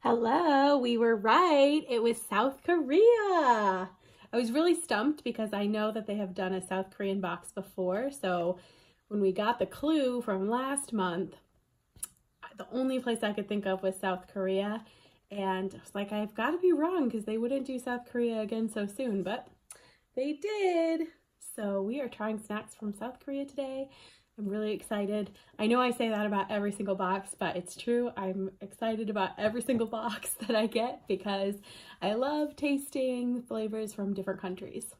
Hello, we were right. It was South Korea. I was really stumped because I know that they have done a South Korean box before. So when we got the clue from last month, the only place I could think of was South Korea. And I was like, I've got to be wrong because they wouldn't do South Korea again so soon, but they did. So we are trying snacks from South Korea today. I'm really excited. I know I say that about every single box, but it's true. I'm excited about every single box that I get because I love tasting flavors from different countries.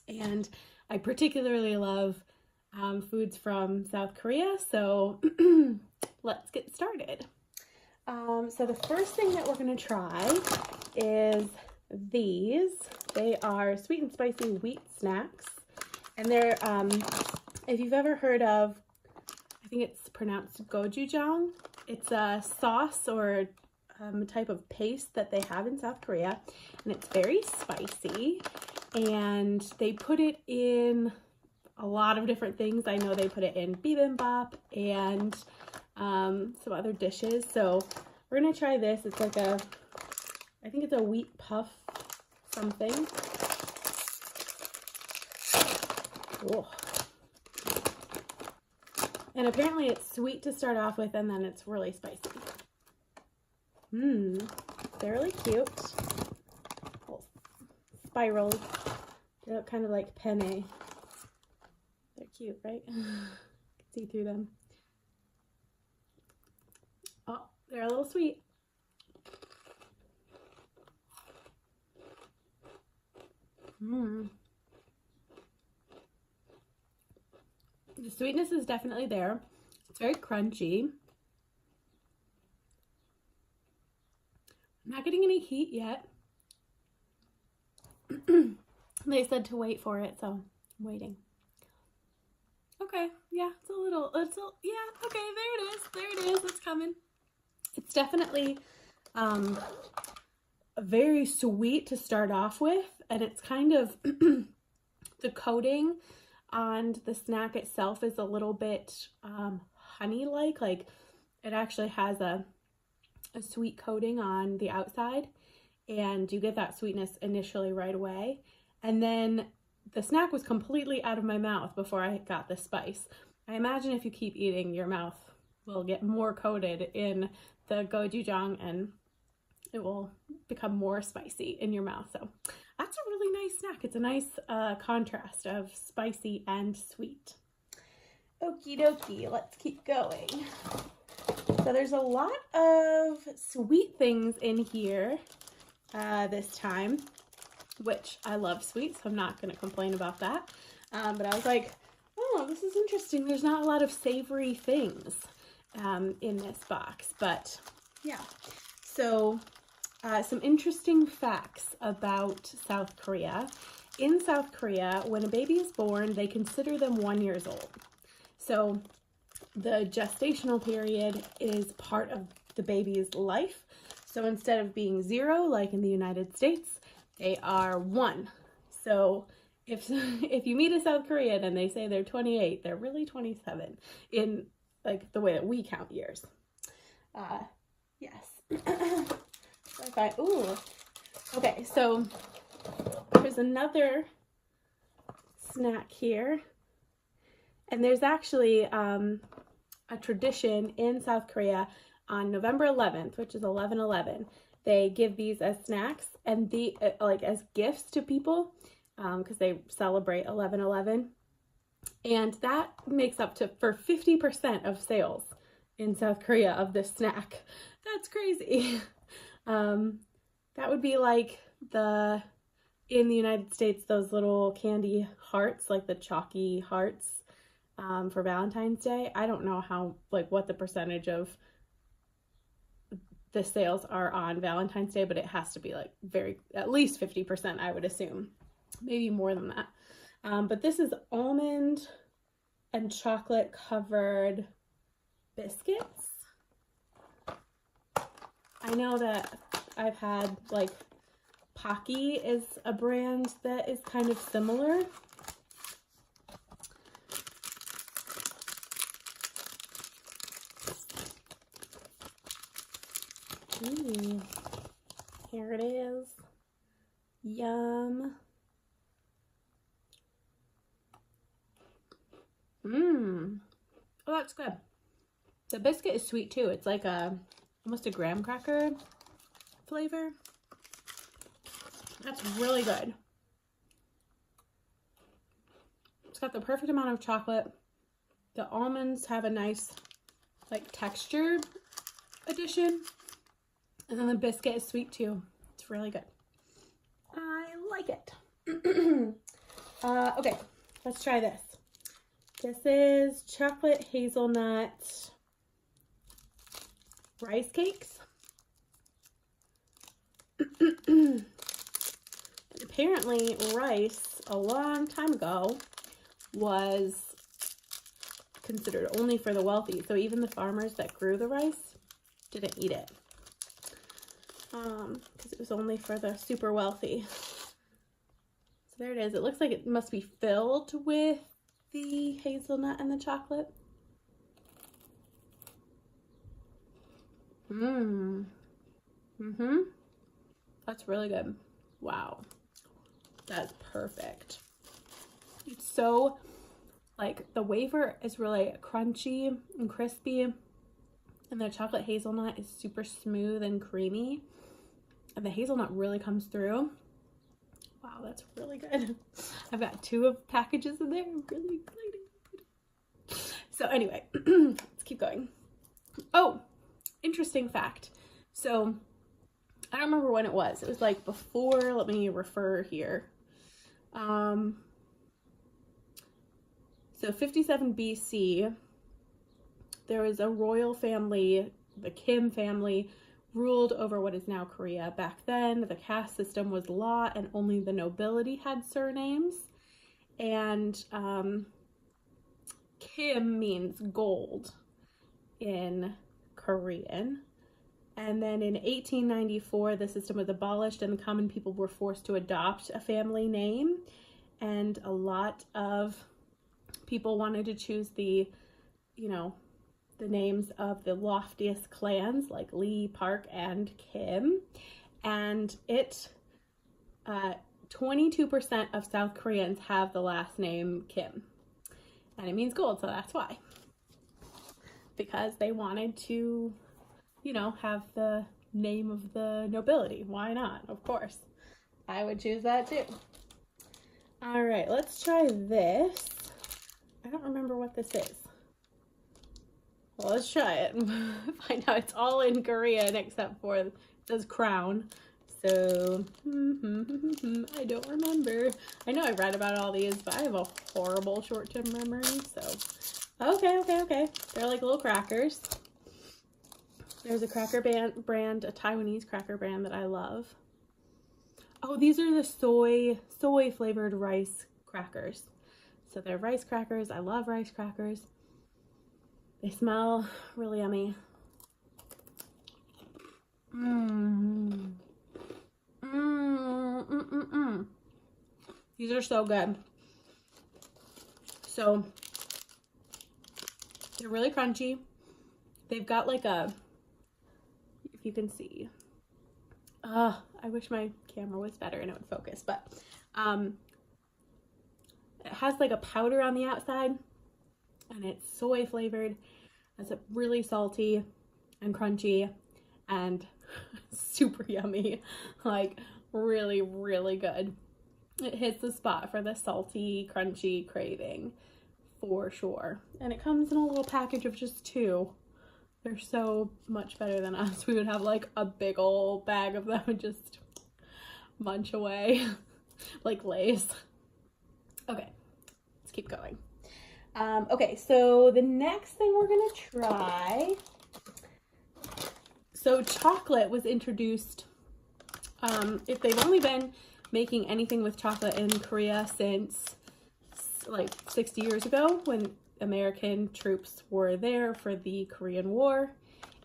And I particularly love foods from South Korea. So let's get started. So the first thing that we're going to try is these. They are sweet and spicy wheat snacks. And they're, if you've ever heard of, I think it's pronounced gochujang. It's a sauce or a type of paste that they have in South Korea. And it's very spicy. And they put it in a lot of different things. I know they put it in bibimbap and some other dishes. So we're gonna try this. It's like I think it's a wheat puff something. Whoa. And apparently it's sweet to start off with and then it's really spicy. They're really cute. Little spirals. They look kind of like penne. They're cute, right? You can see through them. Oh, they're a little sweet. The sweetness is definitely there. It's very crunchy. I'm not getting any heat yet. They said to wait for it, so I'm waiting. Okay, yeah, yeah, okay, there it is, it's coming. It's definitely very sweet to start off with, and it's kind of, the coating on the snack itself is a little bit honey-like, like it actually has a sweet coating on the outside, and you get that sweetness initially right away, and then the snack was completely out of my mouth before I got the spice. I imagine if you keep eating, your mouth will get more coated in the gochujang and it will become more spicy in your mouth. So that's a really nice snack. It's a nice contrast of spicy and sweet. Okie dokie, let's keep going. So there's a lot of sweet things in here this time, which I love sweet, so I'm not going to complain about that. But I was like, oh, this is interesting. There's not a lot of savory things in this box, but yeah. So some interesting facts about South Korea. In South Korea, when a baby is born, they consider them 1 year old. So the gestational period is part of the baby's life. So instead of being 0, like in the United States, they are 1. So if you meet a South Korean and they say they're 28, they're really 27 in like the way that we count years. Yes. Ooh. Okay, so there's another snack here. And there's actually a tradition in South Korea on November 11th, which is 11/11. They give these as snacks and like as gifts to people because they celebrate 11/11. And that makes up for 50% of sales in South Korea of this snack. That's crazy. That would be like in the United States, those little candy hearts, like the chalky hearts for Valentine's Day. I don't know what the percentage of the sales are on Valentine's Day, but it has to be like at least 50%, I would assume. Maybe more than that. But this is almond and chocolate covered biscuits. I know that I've had like Pocky is a brand that is kind of similar. Ooh, here it is. Yum. Mmm. Oh, that's good. The biscuit is sweet too. It's like almost a graham cracker flavor. That's really good. It's got the perfect amount of chocolate. The almonds have a nice like texture addition. And then the biscuit is sweet too. It's really good. I like it. Okay, let's try this. This is chocolate hazelnut rice cakes. Apparently rice a long time ago was considered only for the wealthy, so even the farmers that grew the rice didn't eat it because it was only for the super wealthy. So there it is. It looks like it must be filled with the hazelnut and the chocolate. That's really good. Wow, that's perfect. It's so like the wafer is really crunchy and crispy, and the chocolate hazelnut is super smooth and creamy, and the hazelnut really comes through. Wow, that's really good. I've got 2 packages in there. I'm really excited. So anyway, let's keep going. Oh, interesting fact. So I don't remember when it was. It was like before, let me refer here. So 57 BC, there was a royal family, the Kim family, ruled over what is now Korea. Back then, the caste system was law and only the nobility had surnames. And Kim means gold in Korean. And then in 1894, the system was abolished and the common people were forced to adopt a family name. And a lot of people wanted to choose the, you know, the names of the loftiest clans like Lee, Park, and Kim. And 22% of South Koreans have the last name Kim. And it means gold, so that's why. Because they wanted to, you know, have the name of the nobility. Why not? Of course. I would choose that too. All right, let's try this. I don't remember what this is. Well, let's try it and find out. It's all in Korean except for it says crown. So, I don't remember. I know I read about all these, but I have a horrible short-term memory, so. Okay. They're like little crackers. There's a cracker brand, a Taiwanese cracker brand that I love. Oh, these are the soy flavored rice crackers. So they're rice crackers. I love rice crackers. They smell really yummy. These are so good. So they're really crunchy. They've got like a, if you can see, I wish my camera was better and it would focus, but it has like a powder on the outside and it's soy flavored. It's really salty and crunchy and super yummy, like really, really good. It hits the spot for the salty, crunchy craving for sure. And it comes in a little package of just 2. They're so much better than us. We would have like a big old bag of them and just munch away like Lay's. Okay, let's keep going. Okay, so the next thing we're gonna try. So chocolate was introduced. If they've only been making anything with chocolate in Korea since like 60 years ago when American troops were there for the Korean War,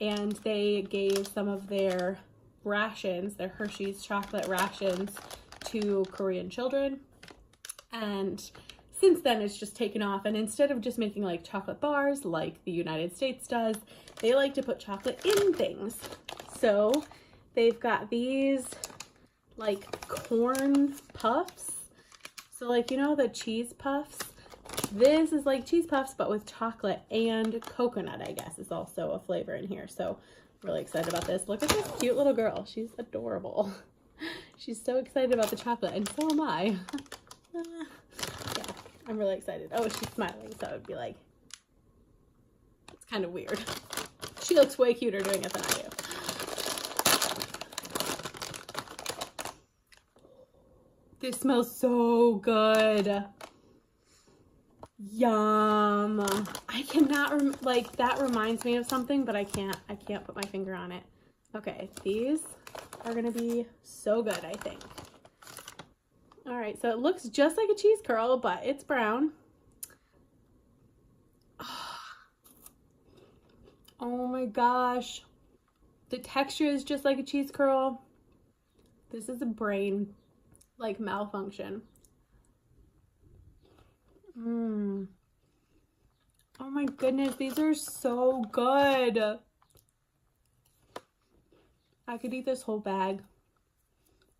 and they gave some of their rations, their Hershey's chocolate rations, to Korean children. And since then it's just taken off, and instead of just making like chocolate bars like the United States does, they like to put chocolate in things. So they've got these like corn puffs. So like, you know, the cheese puffs? This is like cheese puffs, but with chocolate, and coconut, I guess, is also a flavor in here. So really excited about this. Look at this cute little girl. She's adorable. She's so excited about the chocolate, and so am I. Yeah, I'm really excited. Oh, she's smiling, so it would be like, it's kind of weird. She looks way cuter doing it than I do. This smells so good. Yum. I cannot like, that reminds me of something, but I can't put my finger on it. Okay, these are gonna be so good, I think. All right, so it looks just like a cheese curl, but it's brown. Oh my gosh. The texture is just like a cheese curl. This is a brain like malfunction. Oh my goodness, these are so good. I could eat this whole bag.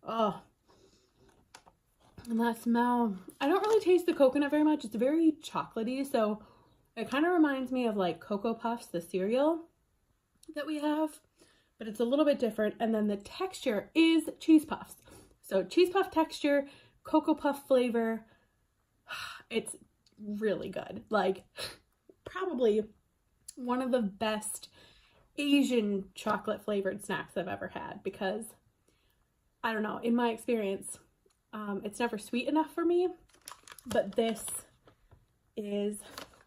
Oh, and that smell. I don't really taste the coconut very much. It's very chocolatey, so it kind of reminds me of like Cocoa Puffs, the cereal that we have, but it's a little bit different. And then the texture is cheese puffs. So cheese puff texture, Cocoa Puff flavor. It's really good. Like, probably one of the best Asian chocolate flavored snacks I've ever had, because I don't know, in my experience, it's never sweet enough for me, but this is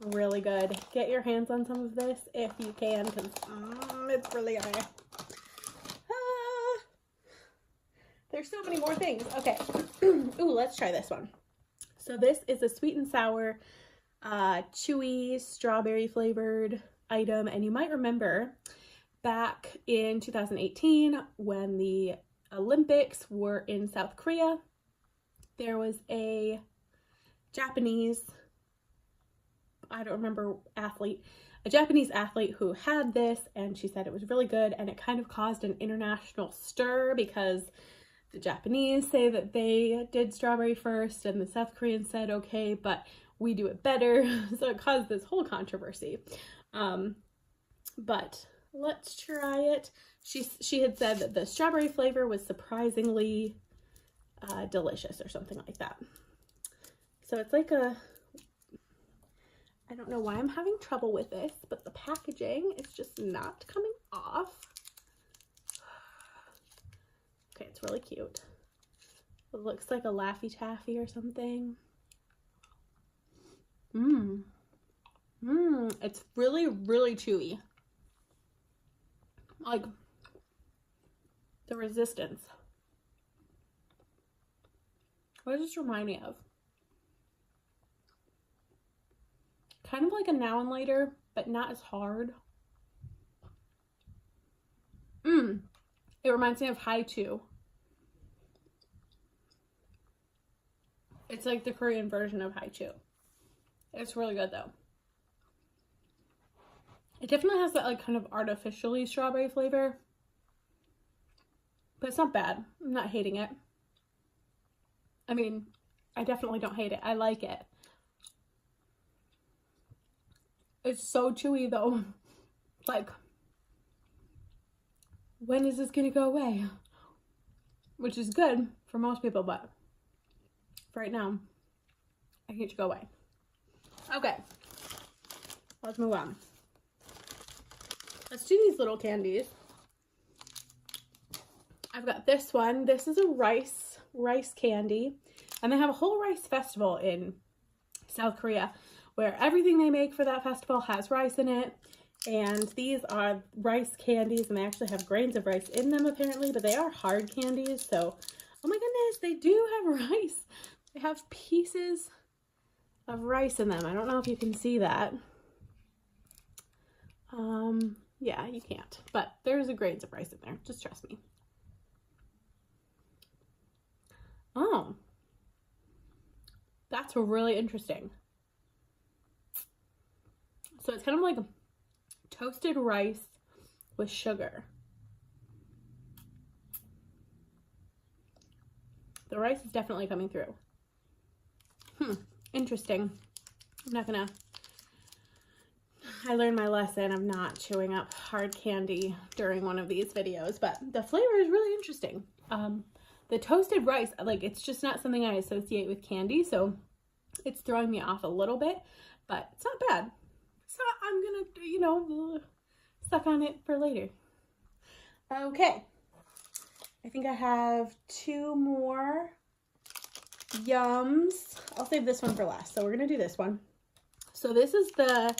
really good. Get your hands on some of this if you can, because it's really yummy. There's so many more things. Okay. Ooh, let's try this one. So this is a sweet and sour, chewy, strawberry flavored item. And you might remember back in 2018 when the Olympics were in South Korea, there was a Japanese, I don't remember, a Japanese athlete who had this, and she said it was really good, and it kind of caused an international stir because the Japanese say that they did strawberry first, and the South Koreans said, okay, but we do it better. So it caused this whole controversy. But let's try it. She had said that the strawberry flavor was surprisingly delicious or something like that. So it's like a, I don't know why I'm having trouble with this, but the packaging is just not coming off. Okay, it's really cute. It looks like a Laffy Taffy or something. It's really, really chewy. Like, the resistance. What does this remind me of? Kind of like a Now and Later, but not as hard. It reminds me of Haichu. It's like the Korean version of Haichu. It's really good though. It definitely has that like kind of artificially strawberry flavor, but it's not bad. I'm not hating it. I mean, I definitely don't hate it. I like it. It's so chewy though. Like, when is this gonna go away? Which is good for most people, but for right now, I need to go away. Okay, let's move on. Let's do these little candies. I've got this one. This is a rice candy, and they have a whole rice festival in South Korea where everything they make for that festival has rice in it. And these are rice candies, and they actually have grains of rice in them apparently, but they are hard candies. So, oh my goodness, they do have rice. They have pieces of rice in them. I don't know if you can see that. Yeah, you can't, but there's a grains of rice in there. Just trust me. Oh, That's really interesting. So it's kind of like toasted rice with sugar. The rice is definitely coming through. Interesting. I'm not gonna, I learned my lesson of not chewing up hard candy during one of these videos, but the flavor is really interesting. The toasted rice, like, it's just not something I associate with candy, so it's throwing me off a little bit, but it's not bad. So I'm gonna, you know, suck on it for later. Okay. I think I have 2 more yums. I'll save this one for last. So we're going to do this one. So this is the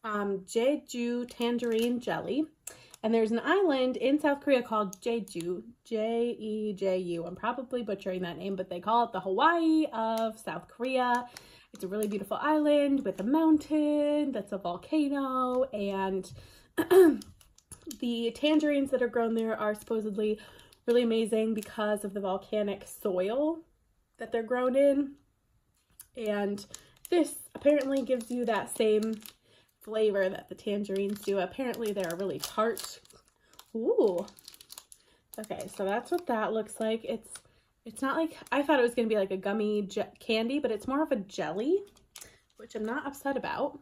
Jeju tangerine jelly. And there's an island in South Korea called Jeju, J-E-J-U. I'm probably butchering that name, but they call it the Hawaii of South Korea. It's a really beautiful island with a mountain that's a volcano, and the tangerines that are grown there are supposedly really amazing because of the volcanic soil that they're grown in. And this apparently gives you that same flavor that the tangerines do. Apparently they're really tart. Ooh. Okay, so that's what that looks like. It's not like, I thought it was going to be like a gummy candy, but it's more of a jelly, which I'm not upset about.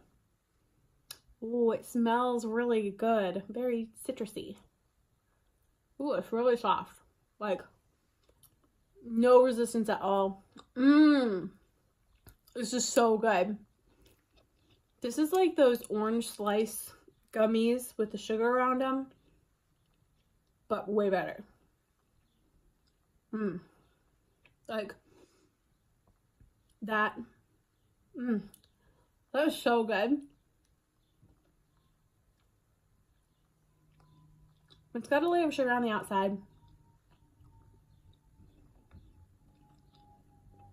Ooh, it smells really good. Very citrusy. Ooh, it's really soft. Like, no resistance at all. It's just so good. This is like those orange slice gummies with the sugar around them, but way better. Like, that. That was so good. It's got a layer of sugar on the outside.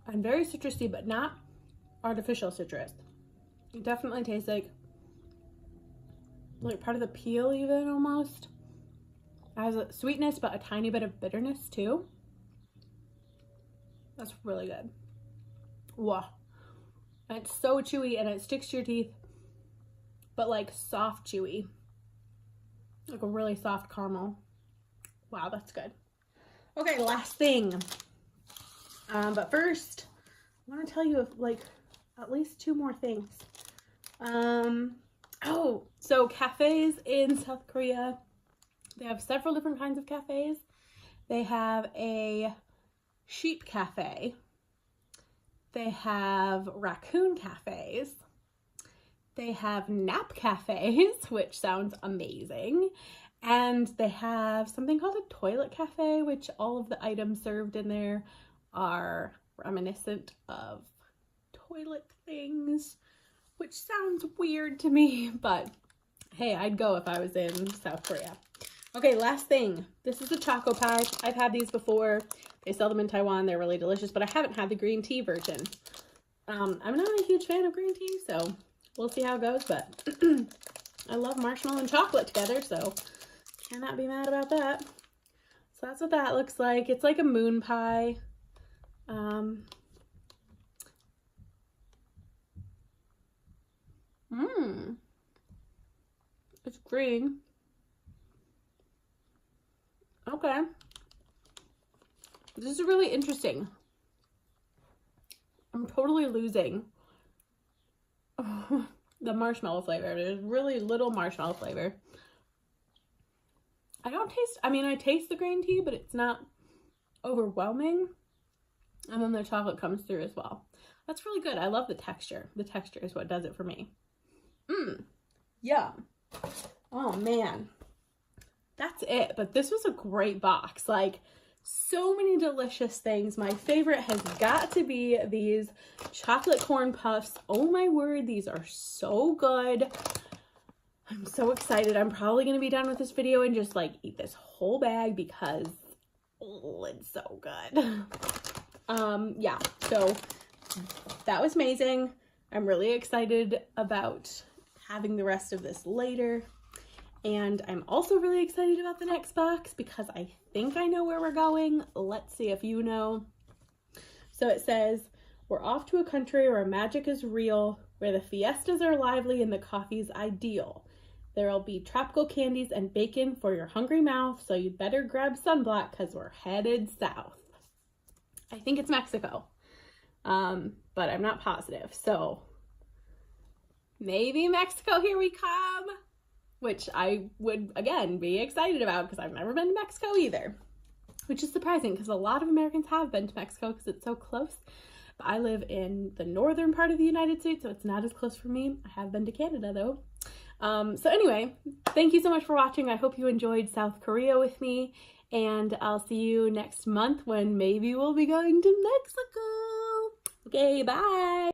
And very citrusy, but not artificial citrus. It definitely tastes like part of the peel even, almost. It has a sweetness, but a tiny bit of bitterness too. That's really good. Wow. And it's so chewy and it sticks to your teeth, but like soft chewy. Like a really soft caramel. Wow, that's good. Okay, last thing. But first, I want to tell you like at least 2 more things. Oh, so cafes in South Korea, they have several different kinds of cafes. They have a sheep cafe. They have raccoon cafes. They have nap cafes, which sounds amazing. And they have something called a toilet cafe, which all of the items served in there are reminiscent of toilet things, which sounds weird to me, but hey, I'd go if I was in South Korea. Okay, last thing. This is a choco pie. I've had these before. They sell them in Taiwan. They're really delicious, but I haven't had the green tea version. I'm not a huge fan of green tea, so we'll see how it goes, but I love marshmallow and chocolate together, so cannot be mad about that. So that's what that looks like. It's like a moon pie. It's green. Okay. This is really interesting. I'm totally losing the marshmallow flavor. There's really little marshmallow flavor. I taste the green tea, but it's not overwhelming. And then the chocolate comes through as well. That's really good. I love the texture. The texture is what does it for me. Yum. Oh man. That's it. But this was a great box. Like, so many delicious things. My favorite has got to be these chocolate corn puffs. Oh my word, these are so good. I'm so excited. I'm probably going to be done with this video and just like eat this whole bag because it's so good. Yeah, so that was amazing. I'm really excited about having the rest of this later. And I'm also really excited about the next box because I think I know where we're going. Let's see if you know. So it says, We're off to a country where magic is real, where the fiestas are lively and the coffee's ideal. There'll be tropical candies and bacon for your hungry mouth, so you'd better grab sunblock because we're headed south. I think it's Mexico, but I'm not positive. So maybe Mexico, here we come, which I would, again, be excited about because I've never been to Mexico either, which is surprising because a lot of Americans have been to Mexico because it's so close. But I live in the northern part of the United States, so it's not as close for me. I have been to Canada though. So anyway, thank you so much for watching. I hope you enjoyed South Korea with me, and I'll see you next month when maybe we'll be going to Mexico. Okay, bye.